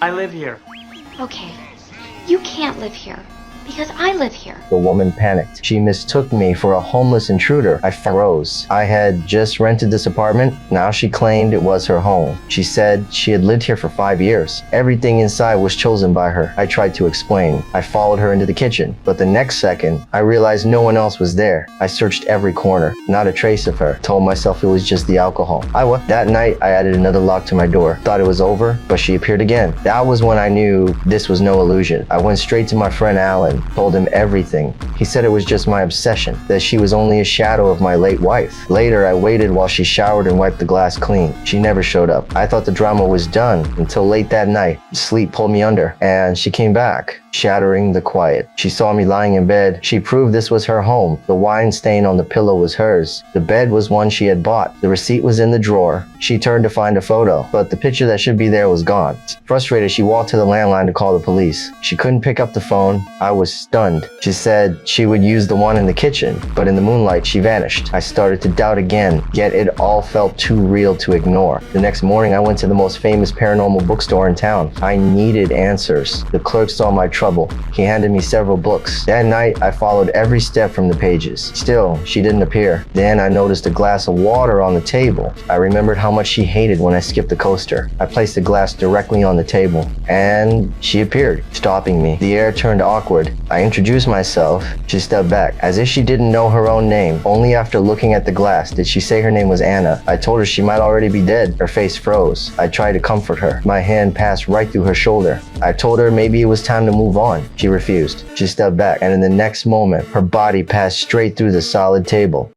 I live here. Okay, you can't live here, because I live here. The woman panicked. She mistook me for a homeless intruder. I froze. I had just rented this apartment. Now she claimed it was her home. She said she had lived here for 5 years. Everything inside was chosen by her. I tried to explain. I followed her into the kitchen, but the next second, I realized no one else was there. I searched every corner. Not a trace of her. Told myself it was just the alcohol. That night, I added another lock to my door. Thought it was over, but she appeared again. That was when I knew this was no illusion. I went straight to my friend Alan. Told him everything. He said it was just my obsession, that she was only a shadow of my late wife. Later, I waited while she showered and wiped the glass clean. She never showed up. I thought the drama was done until late that night. Sleep pulled me under, and she came back, shattering the quiet. She saw me lying in bed. She proved this was her home. The wine stain on the pillow was hers. The bed was one she had bought. The receipt was in the drawer. She turned to find a photo, but the picture that should be there was gone. Frustrated, she walked to the landline to call the police. She couldn't pick up the phone. I was stunned. She said she would use the one in the kitchen, but in the moonlight, she vanished. I started to doubt again, yet it all felt too real to ignore. The next morning, I went to the most famous paranormal bookstore in town. I needed answers. The clerk saw my trouble. He handed me several books. That night, I followed every step from the pages. Still, she didn't appear. Then I noticed a glass of water on the table. I remembered how much she hated when I skipped the coaster. I placed the glass directly on the table, and she appeared, stopping me. The air turned awkward. I introduced myself. She stepped back, as if she didn't know her own name. Only after looking at the glass did she say her name was Anna. I told her she might already be dead. Her face froze. I tried to comfort her. My hand passed right through her shoulder. I told her maybe it was time to move on. She refused. She stepped back, and in the next moment, her body passed straight through the solid table.